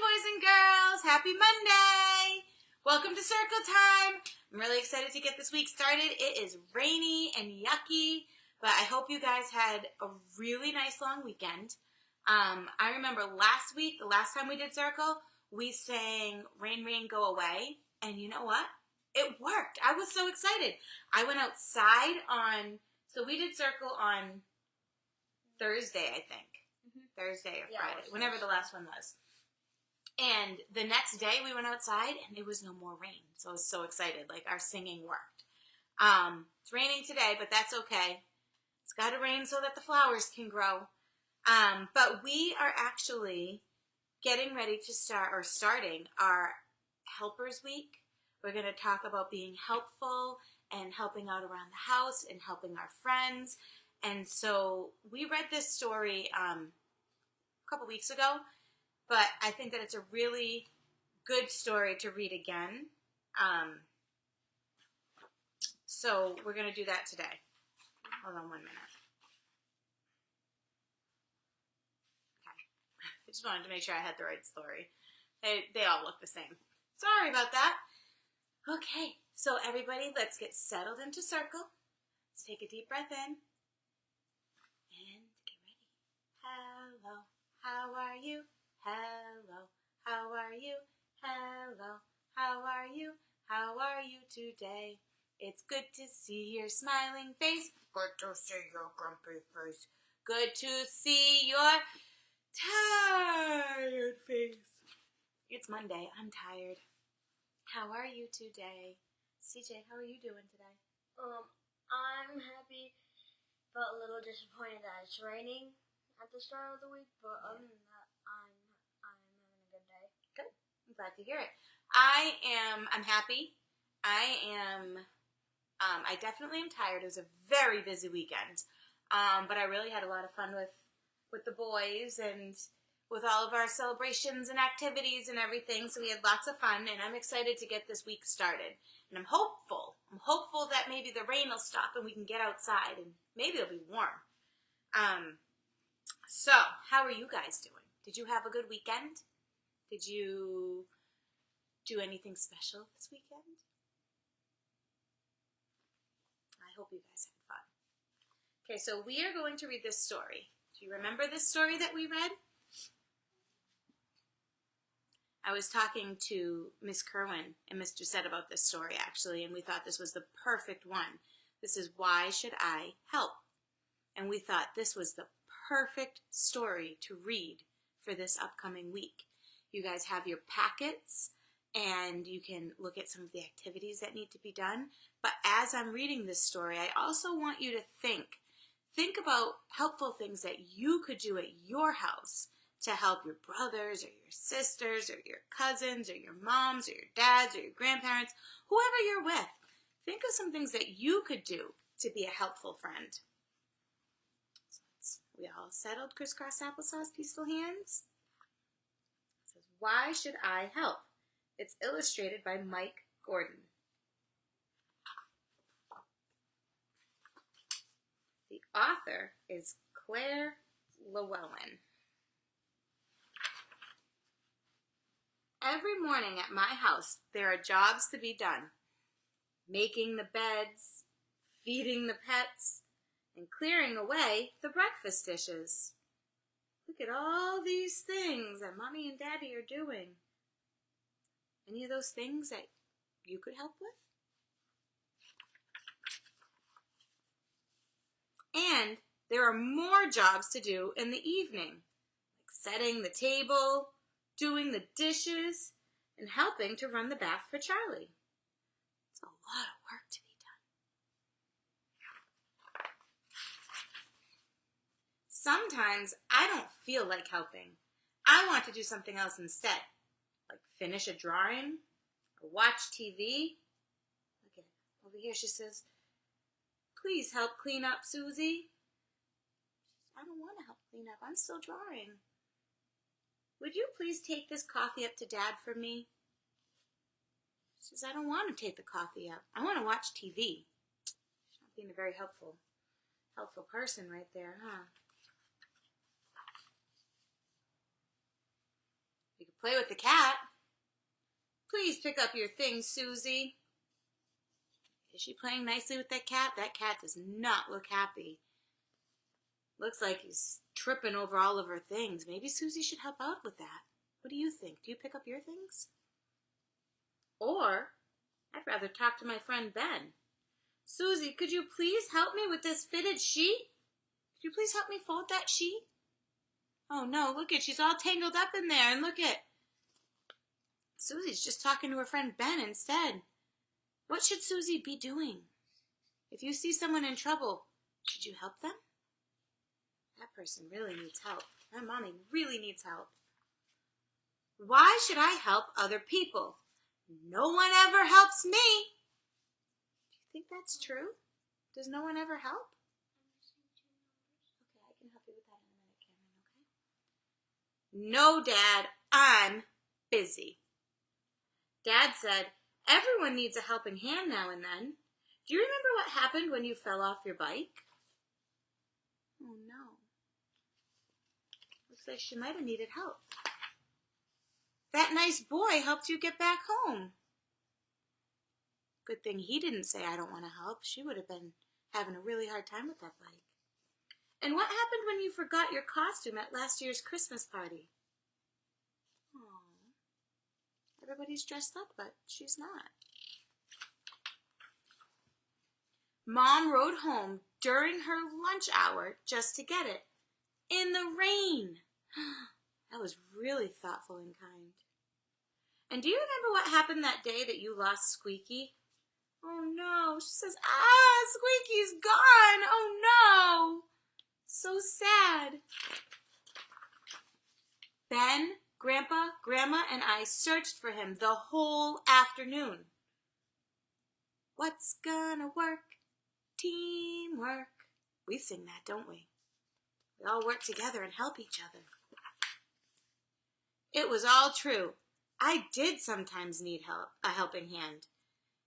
boys and girls. Happy Monday. Welcome to Circle Time. I'm really excited to get this week started. It is rainy and yucky, but I hope you guys had a really nice long weekend. I remember last week, the last time we did Circle, we sang Rain, Rain, Go Away, and you know what? It worked. I was so excited. I went outside so we did Circle on Thursday, I think. Thursday or Friday, whenever the last one was. And the next day we went outside and there was no more rain. So I was so excited. Like, our singing worked. It's raining today, but that's okay. It's got to rain so that the flowers can grow. But we are actually getting ready to starting our Helpers Week. We're going to talk about being helpful and helping out around the house and helping our friends. And so we read this story a couple weeks ago, but I think that it's a really good story to read again. So we're going to do that today. Hold on 1 minute. Okay. I just wanted to make sure I had the right story. They all look the same. Sorry about that. Okay, so everybody, let's get settled into circle. Let's take a deep breath in. And get ready. Hello, how are you? Hello, how are you? Hello, how are you? How are you today? It's good to see your smiling face. Good to see your grumpy face. Good to see your tired face. It's Monday. I'm tired. How are you today? CJ, how are you doing today? I'm happy, but a little disappointed that it's raining at the start of the week. But other than that, I'm having a good day. Good. I'm glad to hear it. I'm happy. I definitely am tired. It was a very busy weekend. But I really had a lot of fun with the boys and with all of our celebrations and activities and everything. So we had lots of fun, and I'm excited to get this week started. And I'm hopeful that maybe the rain will stop and we can get outside and maybe it'll be warm. So how are you guys doing? Did you have a good weekend? Did you do anything special this weekend? I hope you guys had fun. Okay, so we are going to read this story. Do you remember this story that we read? I was talking to Miss Kerwin and Mr. Sett about this story, actually, and we thought this was the perfect one. This is Why Should I Help? And we thought this was the perfect story to read for this upcoming week. You guys have your packets, and you can look at some of the activities that need to be done. But as I'm reading this story, I also want you to think about helpful things that you could do at your house to help your brothers or your sisters or your cousins or your moms or your dads or your grandparents, whoever you're with. Think of some things that you could do to be a helpful friend. So we all settled? Crisscross applesauce, peaceful hands? It says, Why Should I Help? It's illustrated by Mike Gordon. The author is Claire Llewellyn. Every morning at my house, there are jobs to be done. Making the beds, feeding the pets, and clearing away the breakfast dishes. Look at all these things that Mommy and Daddy are doing. Any of those things that you could help with? And there are more jobs to do in the evening, like setting the table, doing the dishes, and helping to run the bath for Charlie. It's a lot of work to be done. Sometimes I don't feel like helping. I want to do something else instead, like finish a drawing or watch TV. Look at it. Over here she says, Please help clean up, Susie. I don't want to help clean up. I'm still drawing. Would you please take this coffee up to Dad for me? She says, I don't want to take the coffee up. I want to watch TV. She's not being a very helpful person right there, huh? You could Play with the cat. Please pick up your things, Susie. Is she playing nicely with that cat? That cat does not look happy. Looks like he's tripping over all of her things. Maybe Susie should help out with that. What do you think? Do you pick up your things? Or, I'd rather talk to my friend Ben. Susie, could you please help me with this fitted sheet? Could you please help me fold that sheet? Oh no, look at, she's all tangled up in there, and look at, Susie's just talking to her friend Ben instead. What should Susie be doing? If you see someone in trouble, should you help them? That person really needs help. My mommy really needs help. Why should I help other people? No one ever helps me. Do you think that's true? Does no one ever help? Okay, I can help you with that in a minute, Cameron, okay? No, Dad, I'm busy. Dad said, everyone needs a helping hand now and then. Do you remember what happened when you fell off your bike? Oh, no. Looks like she might have needed help. That nice boy helped you get back home. Good thing he didn't say, I don't want to help. She would have been having a really hard time with that bike. And what happened when you forgot your costume at last year's Christmas party? Oh, everybody's dressed up, but she's not. Mom rode home during her lunch hour just to get it. In the rain. That was really thoughtful and kind. And do you remember what happened that day that you lost Squeaky? Oh no, she says, Squeaky's gone. Oh no. So sad. Ben, Grandpa, Grandma, and I searched for him the whole afternoon. What's gonna work? Teamwork. We sing that, don't we? We all work together and help each other. It was all true. I did sometimes need help, a helping hand.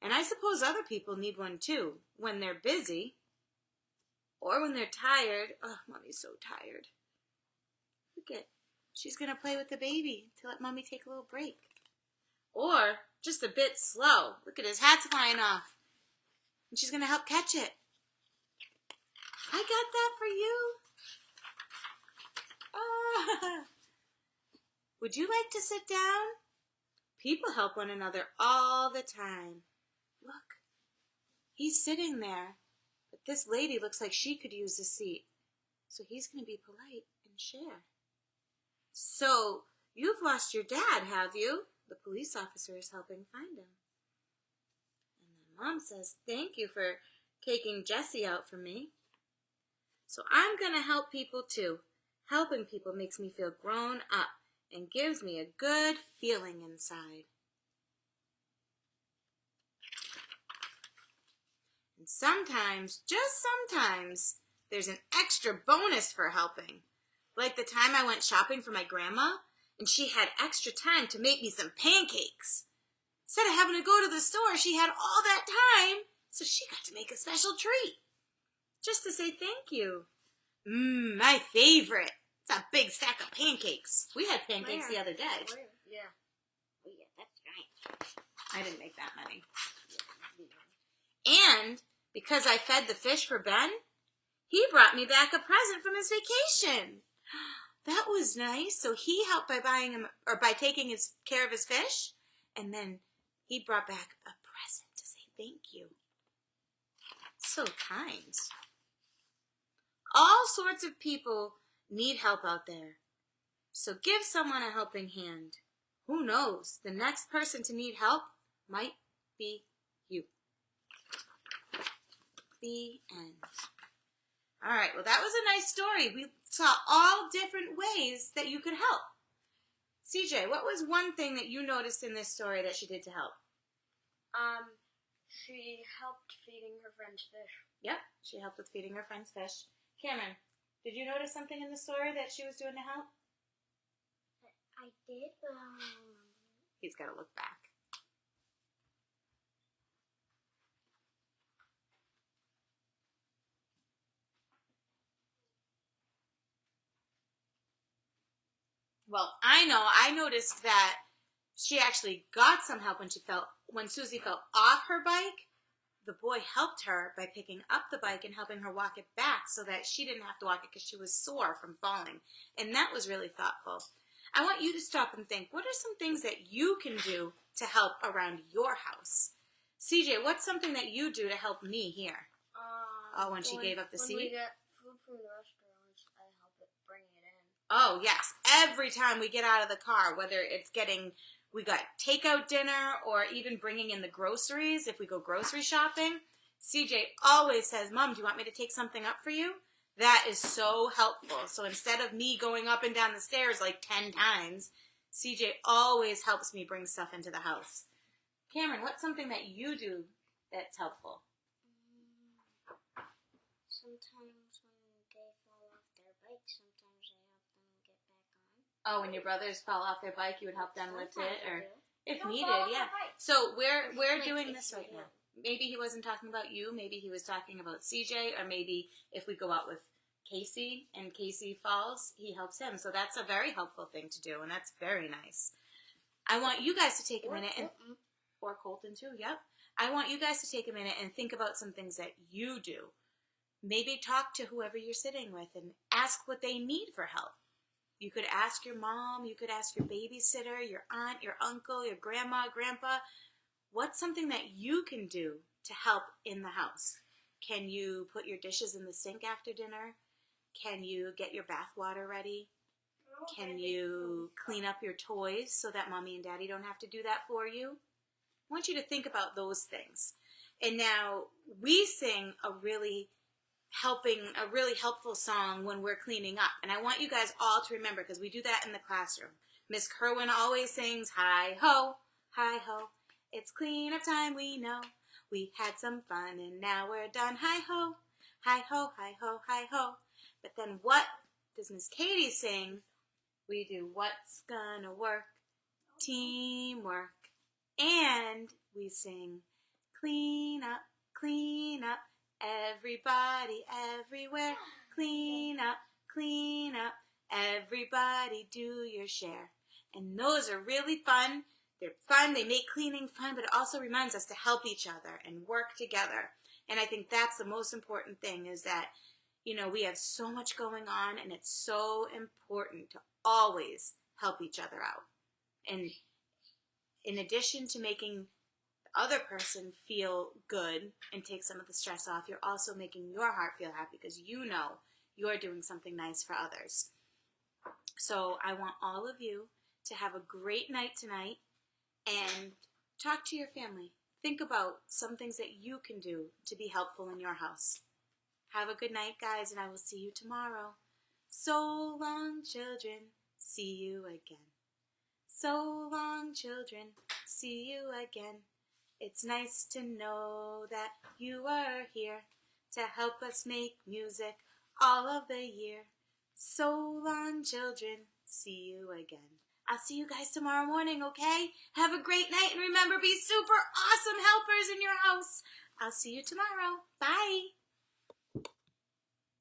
And I suppose other people need one too, when they're busy. Or when they're tired. Oh, Mommy's so tired. Look at, she's going to play with the baby to let Mommy take a little break. Or just a bit slow. Look at his hat's flying off. And she's going to help catch it. I got that for you. Would you like to sit down? People help one another all the time. Look, he's sitting there, but this lady looks like she could use a seat. So he's going to be polite and share. So, you've lost your dad, have you? The police officer is helping find him. And then Mom says, thank you for taking Jessie out for me. So I'm going to help people too. Helping people makes me feel grown up and gives me a good feeling inside. And sometimes, just sometimes, there's an extra bonus for helping. Like the time I went shopping for my grandma, and she had extra time to make me some pancakes. Instead of having to go to the store, she had all that time, so she got to make a special treat. Just to say thank you. My favorite. It's a big stack of pancakes. We had pancakes the other day. Yeah. Oh, yeah, that's right. I didn't make that many. And because I fed the fish for Ben, he brought me back a present from his vacation. That was nice. So he helped by buying him, or by taking care of his fish, and then he brought back a present to say thank you. So kind. All sorts of people need help out there. So give someone a helping hand. Who knows? The next person to need help might be you. The end. All right, well, that was a nice story. We saw all different ways that you could help. CJ, what was one thing that you noticed in this story that she did to help? She helped feeding her friend's fish. Yep, she helped with feeding her friend's fish. Cameron, did you notice something in the story that she was doing to help? I did, but I don't remember. He's got to look back. Well, I noticed that she actually got some help when Susie fell off her bike. The boy helped her by picking up the bike and helping her walk it back so that she didn't have to walk it because she was sore from falling. And that was really thoughtful. I want you to stop and think, what are some things that you can do to help around your house? CJ, what's something that you do to help me here? When she gave up the seat? When we get food from the restaurants, I help it bring it in. Oh, yes. Every time we get out of the car, whether it's we got takeout dinner or even bringing in the groceries, if we go grocery shopping, CJ always says, Mom, do you want me to take something up for you? That is so helpful. So instead of me going up and down the stairs like 10 times, CJ always helps me bring stuff into the house. Cameron, what's something that you do that's helpful? Sometimes when they fall off their bike, sometimes I help them get back on. Oh, when your brothers fall off their bike, you would help them lift it, or if Don't needed, fall off yeah. their bike. So we're Like, doing if this right you- now. Maybe he wasn't talking about you. Maybe he was talking about CJ, or maybe if we go out with Casey and Casey falls, he helps him. So that's a very helpful thing to do, and that's very nice. I want you guys to take a minute or Colton too. Yep. I want you guys to take a minute and think about some things that you do. Maybe talk to whoever you're sitting with and ask what they need for help. You could ask your mom, you could ask your babysitter, your aunt, your uncle, your grandma, grandpa. What's something that you can do to help in the house? Can you put your dishes in the sink after dinner? Can you get your bath water ready? Can you clean up your toys so that mommy and daddy don't have to do that for you? I want you to think about those things. And now we sing a really helpful song when we're cleaning up. And I want you guys all to remember, because we do that in the classroom. Miss Kerwin always sings, hi ho, it's clean up time, we know. We had some fun and now we're done. Hi ho, hi ho, hi ho, hi ho. But then what does Miss Katie sing? We do what's gonna work, teamwork. And we sing, clean up, everybody, everywhere. Clean up, everybody do your share. And those are really fun. They're fun, they make cleaning fun, but it also reminds us to help each other and work together. And I think that's the most important thing, is that, we have so much going on, and it's so important to always help each other out. And in addition to making the other person feel good and take some of the stress off, you're also making your heart feel happy because you know you're doing something nice for others. So I want all of you to have a great night tonight and talk to your family. Think about some things that you can do to be helpful in your house. Have a good night, guys, and I will see you tomorrow. So long, children. See you again. So long, children. See you again. It's nice to know that you are here to help us make music all of the year. So long, children. See you again. I'll see you guys tomorrow morning, okay? Have a great night, and remember, be super awesome helpers in your house. I'll see you tomorrow. Bye.